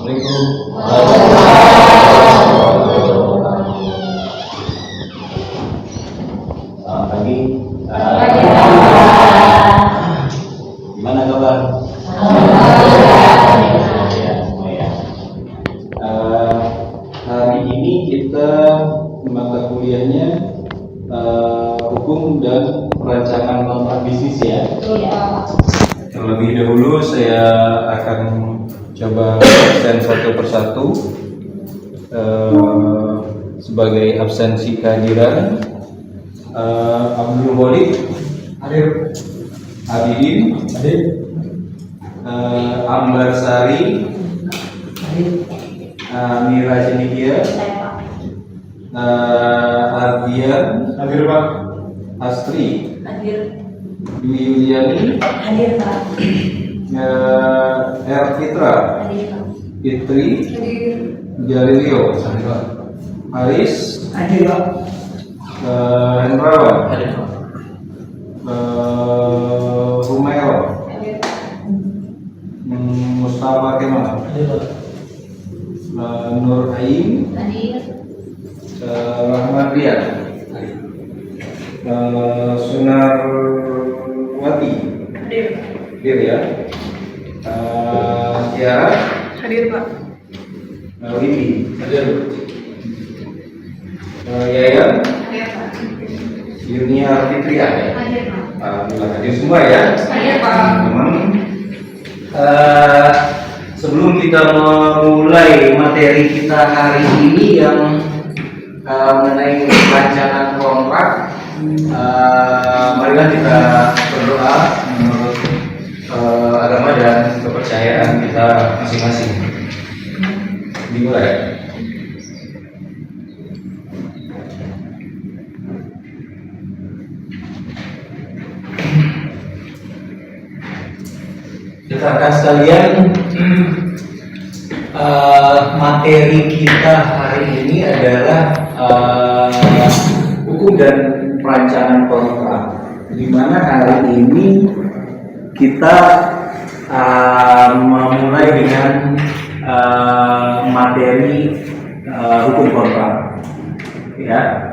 Assalamualaikum. Selamat pagi. Gimana kabar? Hari ini kita mata kuliahnya hukum dan perancangan kontrak bisnis ya. Terlebih dahulu saya akan coba absen satu persatu sebagai absensi kehadiran. Abdul Walid hadir, Abidin hadir, Ambar Sari hadir, Mira Jenidia, Ardian hadir Pak, Astri hadir, Dwi Yuliani hadir Pak, Fitra hadir Pak, Fitri hadir, Jalilio hadir Pak, Haris hadir Pak, Hendrawan hadir Pak, Humaira hadir, Mustafa Kemal hadir Pak, Nur Ain hadir, Rahmat Rian hadir, Sunarwati hadir ya, Tiara hadir Pak, Wibi hadir, Yayan hadir Pak, Yurnia Fitria hadir Pak. Alhamdulillah hadir semua ya. Hadir Pak. Sebelum kita memulai materi kita hari ini yang mengenai rancangan kontrak, marilah kita berdoa menurut agama dan kepercayaan kita masing-masing. Dimulai. Rekan sekalian, materi kita hari ini adalah hukum dan perancangan kontrak, di mana hari ini kita memulai dengan materi hukum kontrak. Ya,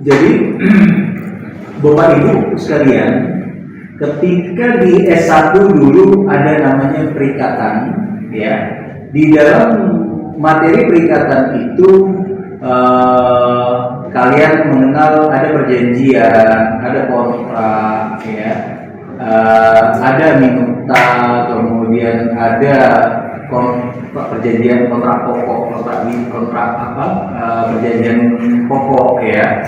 jadi Bapak Ibu sekalian, ketika di S1 dulu ada namanya perikatan, ya. Di dalam materi perikatan itu kalian mengenal ada perjanjian, ada kontrak, ya. Ada minuta, kemudian ada perjanjian kontrak pokok, perjanjian pokok, ya.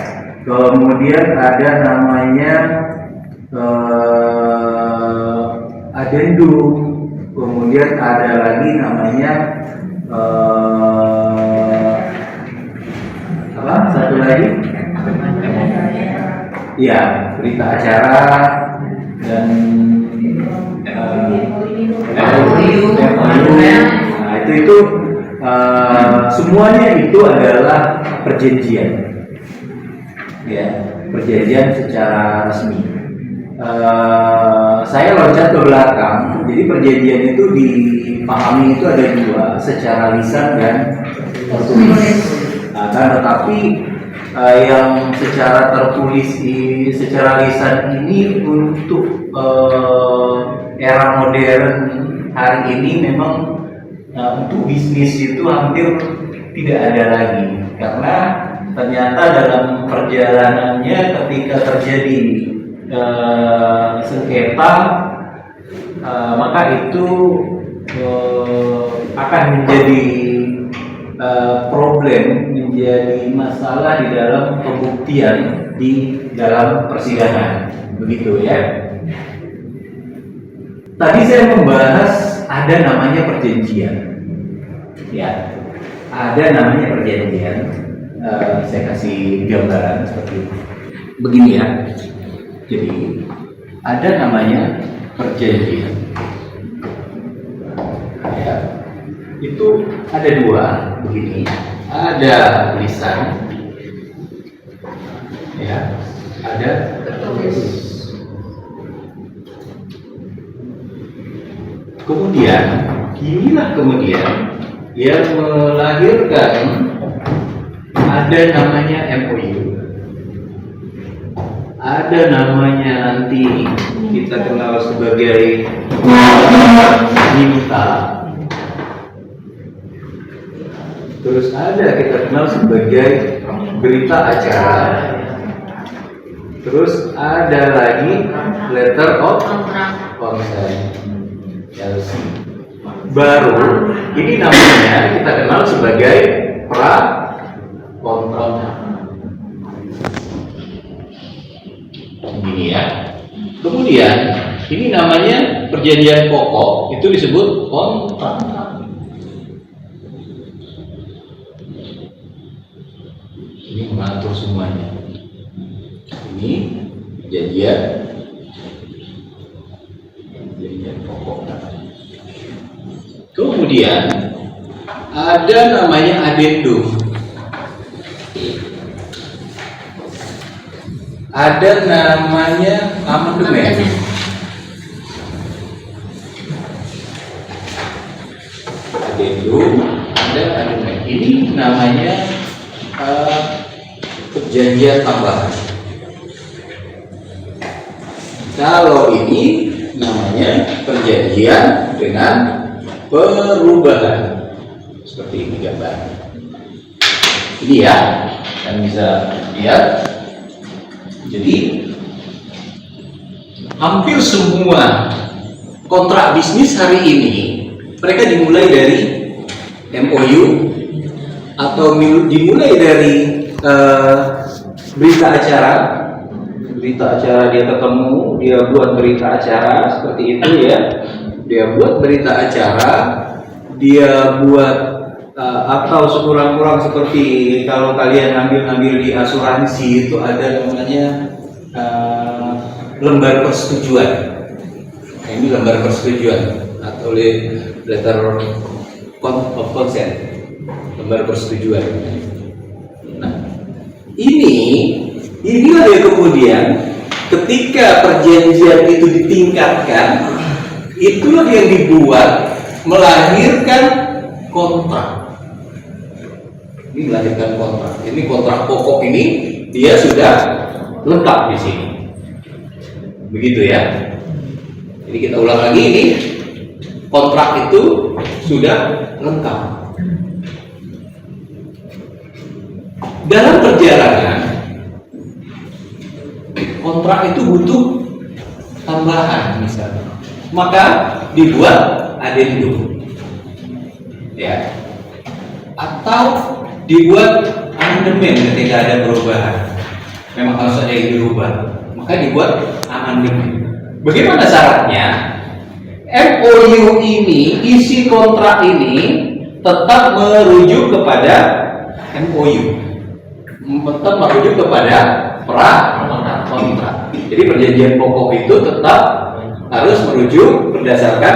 Kemudian ada namanya adendum, kemudian ada lagi namanya satu lagi, ya, berita acara dan nah, itu semuanya itu adalah perjanjian, ya, perjanjian secara resmi. Saya loncat ke belakang. Jadi perjanjian itu dipahami itu ada dua, secara lisan dan tertulis. Tetapi yang secara tertulis secara lisan ini untuk era modern hari ini memang untuk bisnis itu hampir tidak ada lagi, karena ternyata dalam perjalanannya ketika terjadi sengketa, maka itu akan menjadi problem, menjadi masalah di dalam pembuktian di dalam persidangan, begitu ya. Tadi saya membahas ada namanya perjanjian, ya, ada namanya perjanjian. Saya kasih gambaran seperti begini ya. Jadi ada namanya perjanjian, ya. Itu ada dua begini, ada lisan, ya, ada tertulis. Kemudian inilah kemudian yang melahirkan ada namanya MOU, ada namanya nanti kita kenal sebagai minta, terus ada kita kenal sebagai berita acara, terus ada lagi letter of consent, LC. Baru ini namanya kita kenal sebagai pra kontrak. Ini ya. Kemudian ini namanya perjanjian pokok, itu disebut kontrak. Ini mengatur semuanya. Ini perjanjian pokok. Kemudian ada namanya adendum. Ada namanya amandemen. Adendum, ada amandemen. Ini namanya perjanjian tambahan. Kalau ini namanya perjanjian dengan perubahan. Seperti ini gambar. Ini ya, kalian bisa lihat. Jadi hampir semua kontrak bisnis hari ini mereka dimulai dari MOU atau dimulai dari berita acara. Berita acara, dia ketemu, dia buat berita acara seperti itu ya. Dia buat berita acara, dia buat atau sekurang-kurang seperti kalau kalian ambil di asuransi itu ada namanya lembar persetujuan. Nah, ini lembar persetujuan atau letter of consent, lembar persetujuan. Nah, inilah yang kemudian ketika perjanjian itu ditingkatkan, itulah yang dibuat melahirkan kontrak. Ini melahirkan kontrak. Ini kontrak pokok ini dia sudah lengkap di sini. Begitu ya. Jadi kita ulang lagi, ini kontrak itu sudah lengkap. Dalam perjalanan kontrak itu butuh tambahan misalnya, maka dibuat adendum ya, atau dibuat amandemen ketika ada perubahan. Memang harus ada yang dirubah, maka dibuat amandemen. Bagaimana syaratnya? MOU ini, isi kontrak ini tetap merujuk kepada MOU, tetap merujuk kepada pra kontrak. Jadi perjanjian pokok itu tetap harus merujuk berdasarkan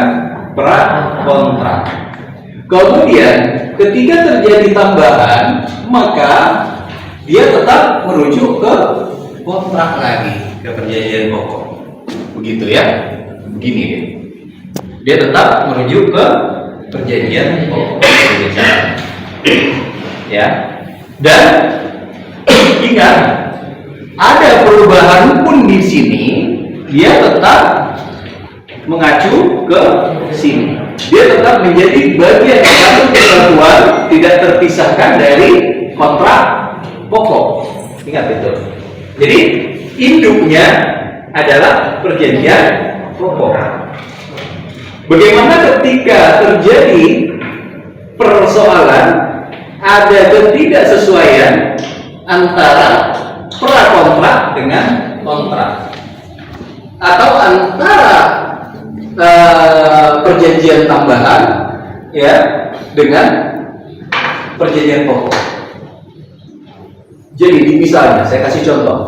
pra kontrak. Kemudian ketika terjadi tambahan, maka dia tetap merujuk ke kontrak lagi, ke perjanjian pokok. Begitu ya, begini deh. Dia tetap merujuk ke perjanjian pokok. Ya, dan ingat, ada perubahan pun di sini, dia tetap mengacu ke sini. Dia tetap menjadi bagian dari satu kesatuan, tidak terpisahkan dari kontrak pokok. Ingat itu. Jadi induknya adalah perjanjian pokok. Bagaimana ketika terjadi persoalan, ada ketidaksesuaian antara pra kontrak dengan kontrak, atau antara perjanjian tambahan ya dengan perjanjian pokok. Jadi misalnya saya kasih contoh,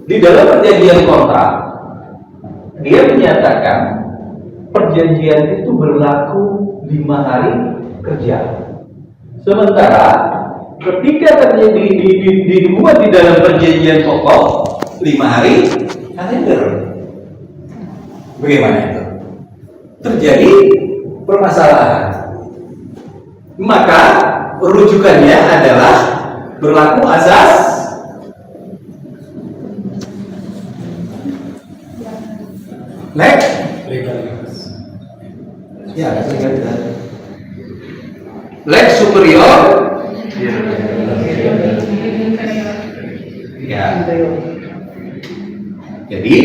di dalam perjanjian kontrak dia menyatakan perjanjian itu berlaku 5 hari kerja, sementara ketika terjadi dimuat di dalam perjanjian pokok 5 hari kalender. Bagaimana itu? Terjadi permasalahan. Maka rujukannya adalah berlaku asas legalitas. Ya, legalitas. Lex superior. Ya. Jadi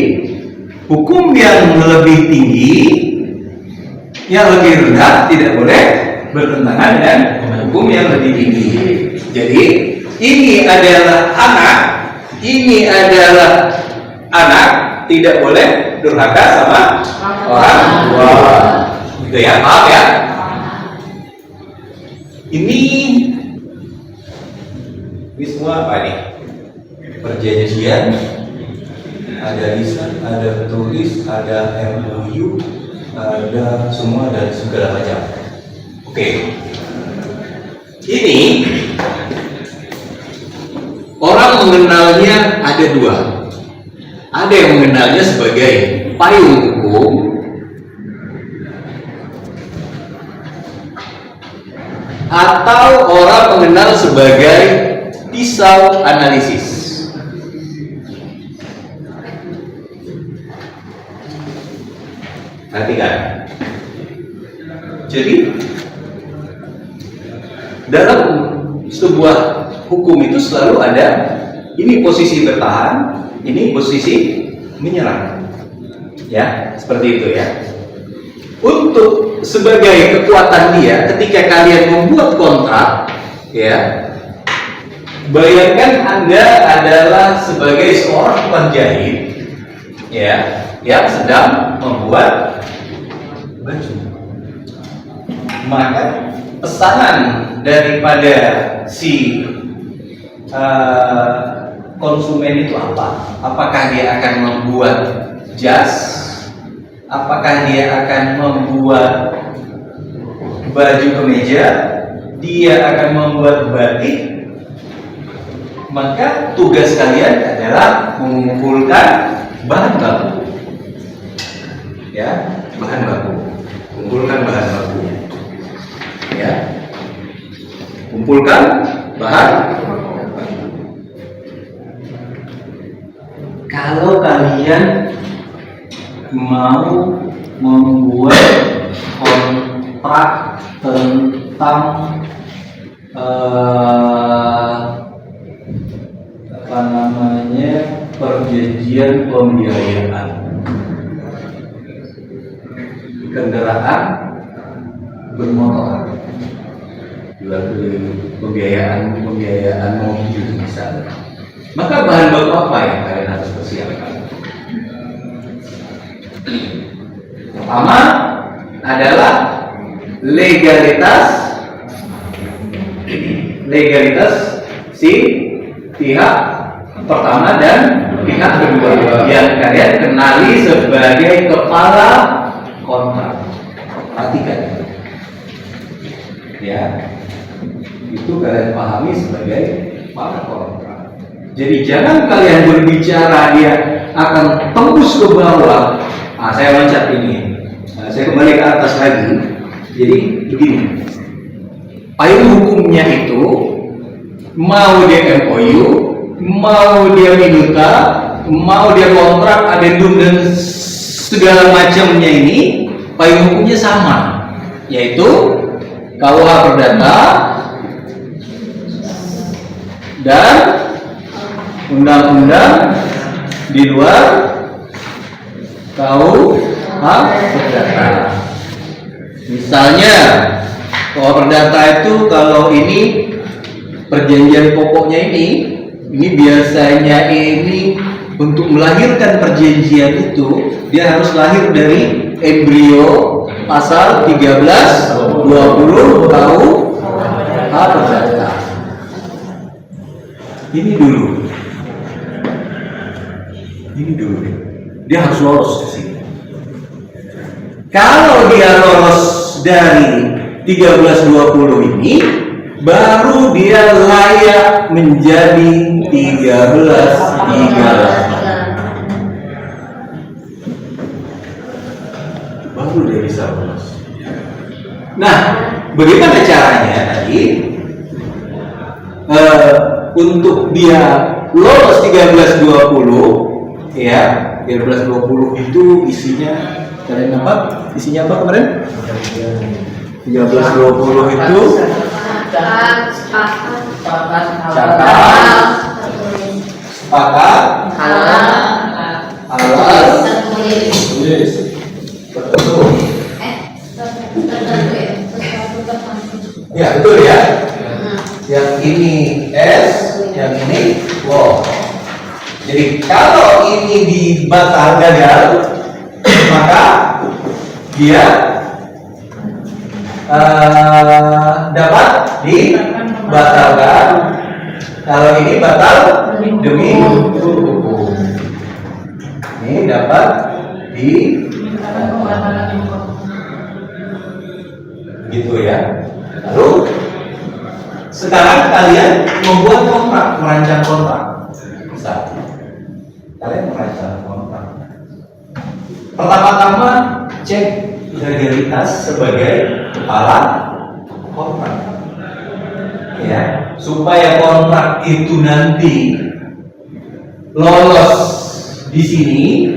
hukum yang lebih tinggi, yang lebih rendah tidak boleh bertentangan dengan hukum yang lebih tinggi. Jadi ini adalah anak, tidak boleh durhaka sama orang tua. Gitu ya, maaf ya. Ini semua apa nih? Perjanjian, ada lisan, ada tulis, ada MOU, ada semua dan segala macam. Oke. Ini orang mengenalnya ada dua. Ada yang mengenalnya sebagai payung hukum, atau orang mengenal sebagai pisau analisis. Perhatikan. Jadi dalam sebuah hukum itu selalu ada ini posisi bertahan, ini posisi menyerang. Ya, seperti itu ya. Untuk sebagai kekuatan dia ketika kalian membuat kontrak, ya, bayangkan Anda adalah sebagai seorang penjahit, ya, yang sedang membuat baju. Maka pesanan daripada si konsumen itu apa? Apakah dia akan membuat jas? Apakah dia akan membuat baju kemeja? Dia akan membuat batik? Maka tugas kalian adalah mengumpulkan bahan baku. Ya, bahan baku. Kumpulkan bahan bakunya. Ya. Kumpulkan bahan. Kalau kalian mau membuat kontrak tentang perjanjian pembiayaan kendaraan bermotor, jual beli pembiayaan mobil misalnya, maka bahan baku apa yang kalian harus persiapkan? Pertama adalah legalitas si pihak pertama dan pihak kedua yang kalian kenali sebagai kepala kontrak. Perhatikan ya, itu kalian pahami sebagai kepala kontrak. Jadi jangan kalian berbicara dia akan tembus ke bawah. Saya loncat ini. Saya kembali ke atas lagi. Jadi begini, payung hukumnya itu mau dia MOU, mau dia minuta, mau dia kontrak, adendum dan segala macamnya, ini payung hukumnya sama, yaitu KUH Perdata dan undang-undang di luar KUH Perdata. Misalnya KUH Perdata itu kalau ini perjanjian pokoknya ini biasanya ini untuk melahirkan perjanjian itu dia harus lahir dari embrio pasal 13, 20 KUH Perdata. Ini dulu. Dia harus lolos ke sini. Kalau dia lolos dari 13-20 ini, baru dia layak menjadi 13-38. Baru dia bisa lolos. Nah, bagaimana caranya tadi untuk dia lolos 1320 ya, 1320 itu isinya kalian apa? Isinya apa kemarin? 1320 itu sepakat, halal, tulis, betul. Ya betul ya. Yang ini S, yang ini law. Jadi kalau ini dibatal gagal, maka dia dapat dibatalkan. Kalau ini batal demi hukum. Ini dapat di gitu ya. Lalu sekarang kalian membuat kontrak, merancang kontrak. Bisa. Kalian merancang kontrak. Pertama-tama cek legalitas sebagai kepala kontrak. Ya, supaya kontrak itu nanti lolos di sini,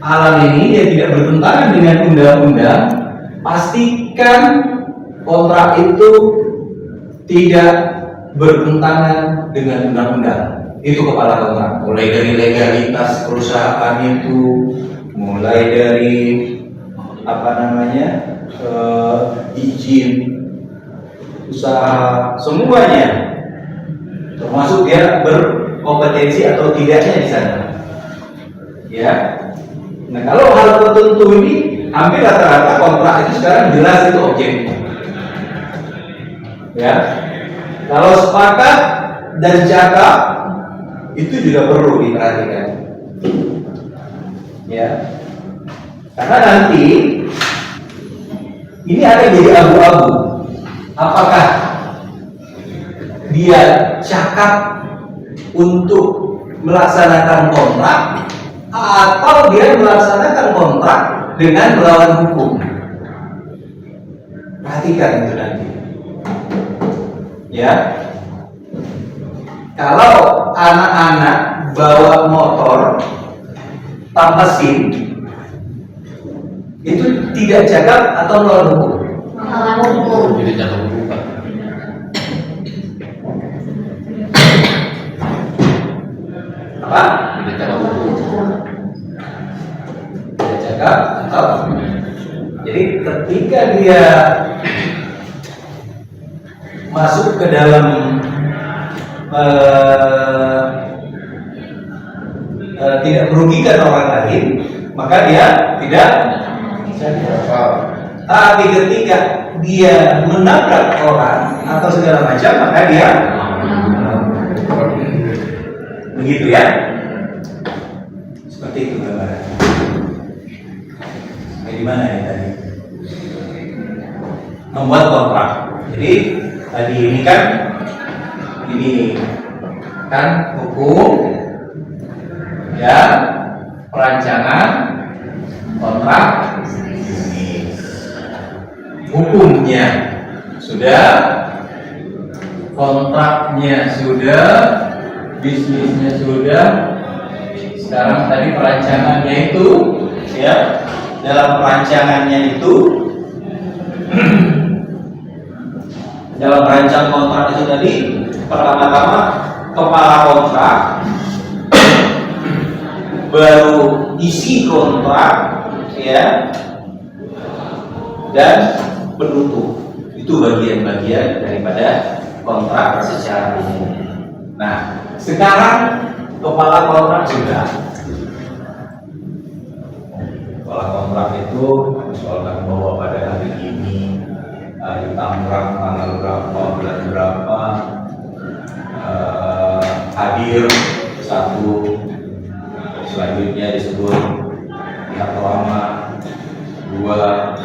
alam ini dia tidak bertentangan dengan undang-undang. Pastikan kontrak itu tidak bertentangan dengan undang-undang. Itu kepala kontrak. Mulai dari legalitas perusahaan itu, mulai dari izin usaha, semuanya, termasuk dia berkompetensi atau tidaknya di sana. Ya. Nah, kalau hal tertentu ini hampir rata-rata kontrak itu sekarang jelas itu objeknya. Ya. Kalau sepakat dan cakap itu juga perlu diperhatikan. Ya. Karena nanti ini ada jadi abu-abu. Apakah dia cakap untuk melaksanakan kontrak atau dia melaksanakan kontrak dengan melawan hukum? Perhatikan itu nanti. Ya. Kalau anak-anak bawa motor tanpa SIM, itu tidak cakap atau melawan hukum? Melawan hukum. Tidak cakap hukum, Pak. Apa? Tidak cakap hukum. Tidak cakap atau? Jadi ketika dia masuk ke dalam tidak merugikan orang lain, maka dia tidak. Tapi ketika dia menabrak orang atau segala macam, maka dia begitu ya. Seperti itu gambaran. Di mana ya tadi? Membuat kontrak. Jadi tadi ini kan hukum ya, perancangan kontrak. Hukumnya sudah, kontraknya sudah, bisnisnya sudah. Sekarang tadi perancangannya itu ya, dalam perancangannya itu dalam merancang kontrak itu tadi, pertama-tama kepala kontrak, baru isi kontrak ya, dan penutup. Itu bagian-bagian daripada kontrak secara umum. Nah, sekarang kepala kontrak sudah. Kepala kontrak itu misalkan bahwa pada hari ini di Tangerang tanggal berapa, bulan berapa, hadir satu, selanjutnya disebut pihak lama, dua,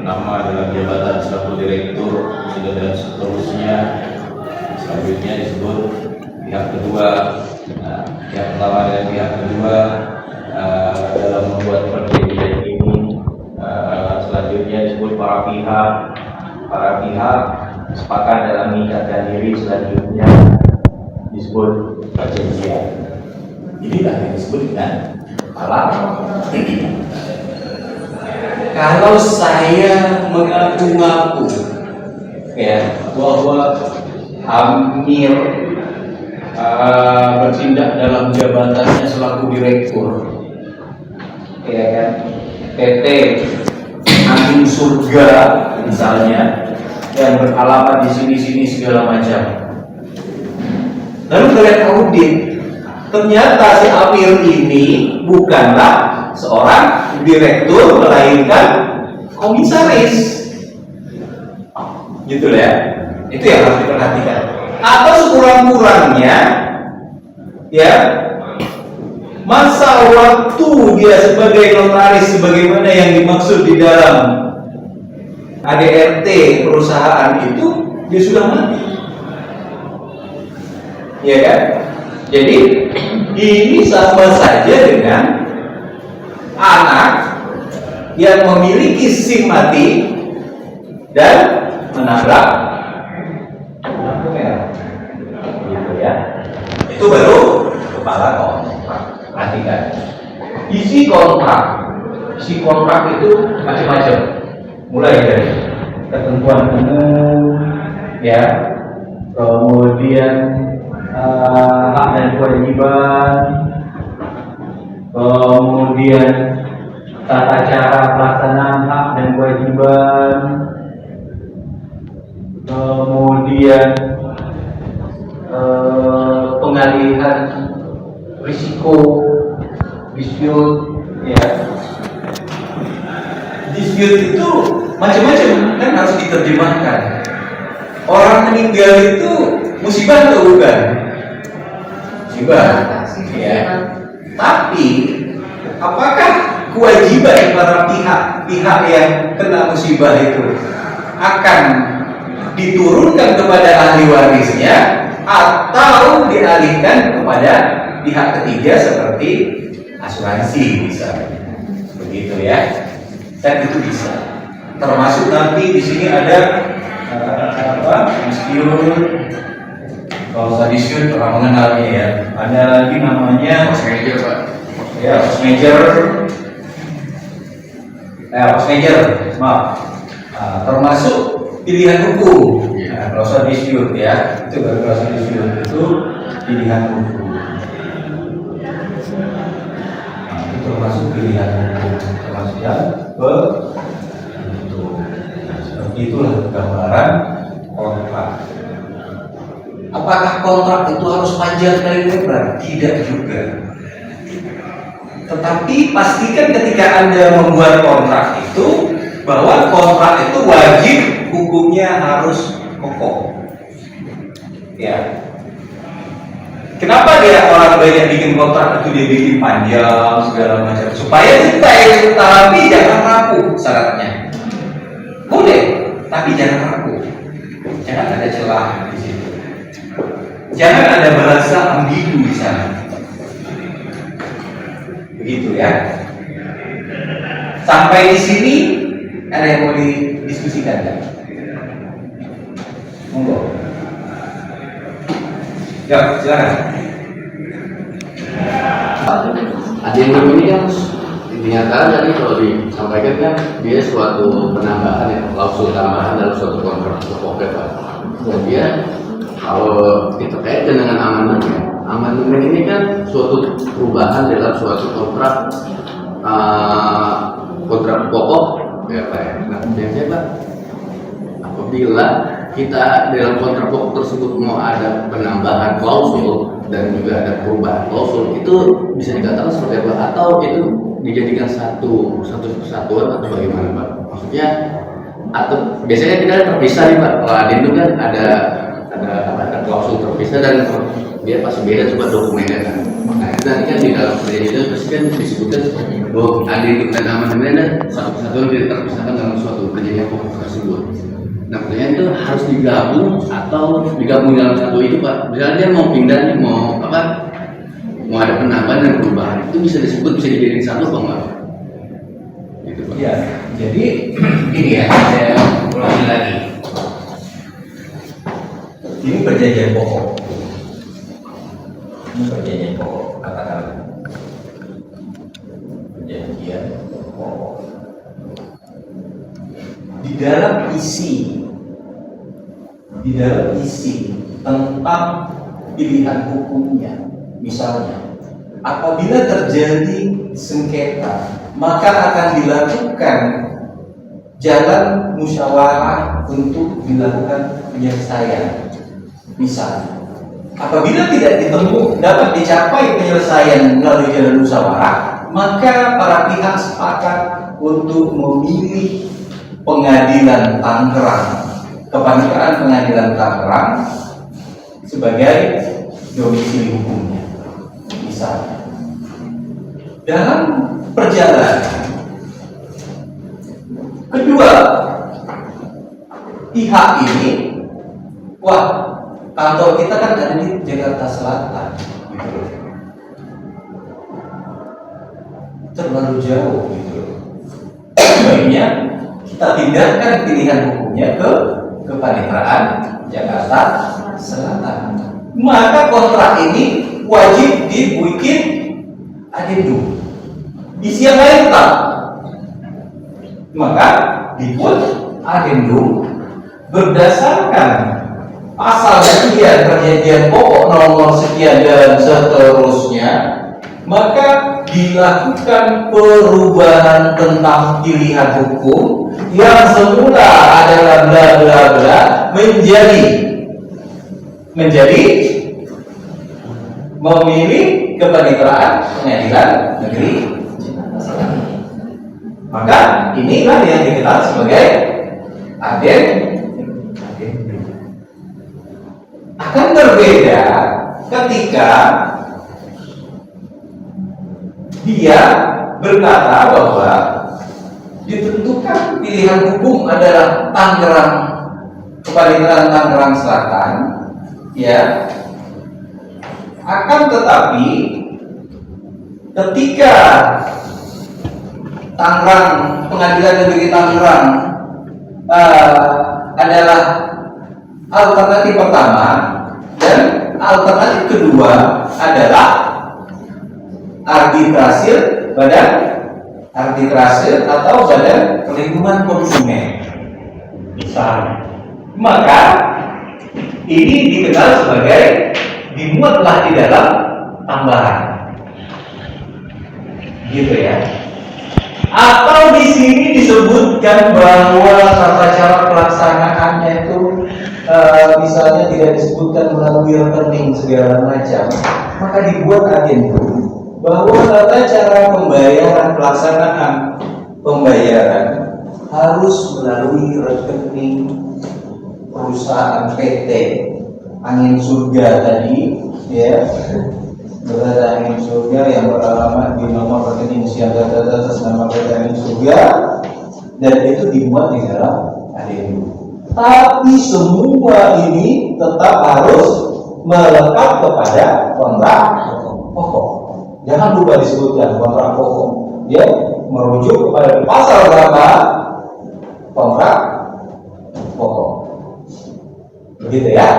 nama dalam jabatan selaku direktur, dan seterusnya. Selanjutnya disebut pihak kedua. Nah, pihak pertama dan pihak kedua dalam membuat perjanjian ini. Selanjutnya disebut para para pihak sepakat dalam mengikatkan diri, selanjutnya disebut perjanjian. Inilah yang disebut dengan alat. Kalau saya mengaku-ngaku ya bahwa Amir bertindak dalam jabatannya selaku direktur, ya kan, PT Angin Surga misalnya, yang beralamat di sini segala macam. Lalu kalian audit, ternyata si Amir ini bukanlah seorang direktur, melainkan komisaris. Gitu ya. Itu yang harus diperhatikan. Atau sekurang-kurangnya ya, masa waktu dia sebagai notaris sebagaimana yang dimaksud di dalam ADRT perusahaan itu, dia sudah mati. Ya kan? Jadi ini sama saja dengan anak yang memiliki SIM mati dan menabrak lampu merah, gitu ya. Itu baru kepala kontrak. Perhatikan, isi kontrak itu macam-macam, mulai dari ketentuan umum, ya, kemudian hak dan kewajiban, kemudian tata cara pelaksanaan hak dan kewajiban, kemudian pengalihan risiko, dispute, ya. Dispute itu macam-macam kan, harus diterjemahkan. Orang meninggal itu musibah atau bukan? Musibah, ya. Tapi apakah kewajiban para pihak yang kena musibah itu akan diturunkan kepada ahli warisnya atau dialihkan kepada pihak ketiga seperti asuransi misalnya, begitu ya? Dan itu bisa. Termasuk nanti di sini ada dispute. Kalau saya dispute orang mengenalnya ya. Ada lagi namanya Force major, Pak. ya, force major. Force major, maaf. Termasuk pilihan hukum. Kalau saya dispute ya, itu kalau saya dispute itu pilihan hukum. Itu termasuk pilihan hukum, termasuk yang seperti itulah gambaran kontrak. Apakah kontrak itu harus panjang kali lebar? Tidak juga. Tetapi pastikan ketika Anda membuat kontrak itu, bahwa kontrak itu wajib hukumnya harus kokoh. Ya. Kenapa dia orang banyak bikin kontrak itu dia bikin panjang segala macam, supaya kita yang tapi jangan rapuh syaratnya. Boleh, tapi jangan rapuh. Jangan ada celah di situ. Jangan ada bahasa ambigu di sana. Begitu ya. Sampai di sini ada yang mau didiskusikan kan? Monggo. Ya, silakan. Adendum ini kan dinyatakan tadi kalau disampaikan kan dia suatu penambahan ya, klausul tambahan dalam suatu kontrak pokok Pak. Kemudian kalau kita kaitkan dengan amandemen ini kan suatu perubahan dalam suatu kontrak pokok ya Pak. Nah, kemudian Pak, apabila kita dalam kontrak pokok tersebut mau ada penambahan klausul dan juga ada perubahan klausul, itu bisa dikatakan seperti apa? Atau itu dijadikan satu kesatuan atau bagaimana Pak? Maksudnya atau biasanya kita terpisah nih Pak. Kalau adendum kan ada klausul terpisah dan dia pasti beda coba dokumennya kan. Nah itu nanti kan di dalam perjanjian itu pasti kan disebutkan bahwa adendum dan amandemen dan satu kesatuan tidak terpisahkan dalam suatu perjanjian pokok tersebut. Nah pertanyaan itu harus digabung atau digabung dalam satu itu Pak. Misalnya dia mau pindah nih, mau ada penambahan dan perubahan, itu bisa disebut bisa dijadiin satu apa enggak? Gitu Pak. Ya, jadi ini ya, saya ulangi lagi. Ini perjanjian pokok. Ini perjanjian pokok, katakan. Perjanjian pokok. Di dalam isi tentang pilihan hukumnya, misalnya, apabila terjadi sengketa, maka akan dilakukan jalan musyawarah untuk dilakukan penyelesaian. Misalnya, apabila tidak dapat dicapai penyelesaian melalui jalan musyawarah, maka para pihak sepakat untuk memilih pengadilan Tangerang, kepaniteraan pengadilan Tangerang sebagai domisili hukumnya. Misalnya, dalam perjalanan kedua pihak ini, wah, kantor kita kan ada di Jakarta Selatan, gitu. Terlalu jauh, gitu. Sebaiknya kita pindahkan pilihan hukumnya ke kepaniteraan Jakarta Selatan. Maka kontrak ini wajib dibikin adendum. Isi yang lain tak, maka dibuat adendum berdasarkan pasal sekian perjanjian pokok nomor sekian dan seterusnya, maka dilakukan perubahan tentang pilihan hukum yang semula adalah bla bla bla menjadi memilih kepaniteraan pengadilan negeri Jakarta Selatan. Maka inilah yang dikenal sebagai adendum. Akan berbeda ketika dia berkata bahwa ditentukan pilihan hukum adalah Tangerang, kepaniteraan Tangerang Selatan, ya. Akan tetapi ketika Tangerang, pengadilan negeri Tangerang adalah alternatif pertama dan alternatif kedua adalah badan arbitrase atau badan perlindungan konsumen, misalnya, maka ini dikenal sebagai dimuatlah di dalam tambahan, gitu ya. Atau di sini disebutkan bahwa tata cara pelaksanaannya itu misalnya tidak disebutkan melalui rekening segala macam, maka dibuat adendum bahwa tata cara pembayaran, pelaksanaan pembayaran harus melalui rekening perusahaan PT Angin Surga tadi, ya, berada Angin Surga yang beralamat di nomor rekening sekian atas nama PT Angin Surga, dan itu dimuat di dalam adendum. Tapi semua ini tetap harus melekat kepada kontrak pokok. Jangan lupa disebutkan kontrak pokok, ya, merujuk kepada pasal berapa kontrak pokok, begitu ya.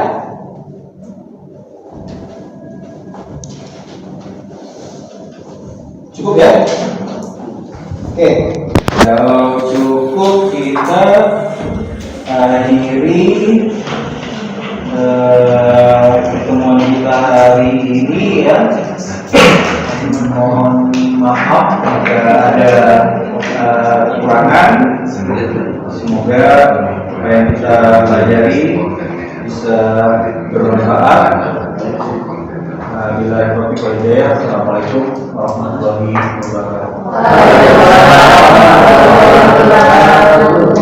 Cukup ya? Oke, kalau cukup kita akhiri pertemuan kita hari ini ya. Mohon maaf jika ada kekurangan. Semoga apa yang kita pelajari bisa bermanfaat. Bila taufiq wal hidayah. Assalamualaikum warahmatullahi wabarakatuh.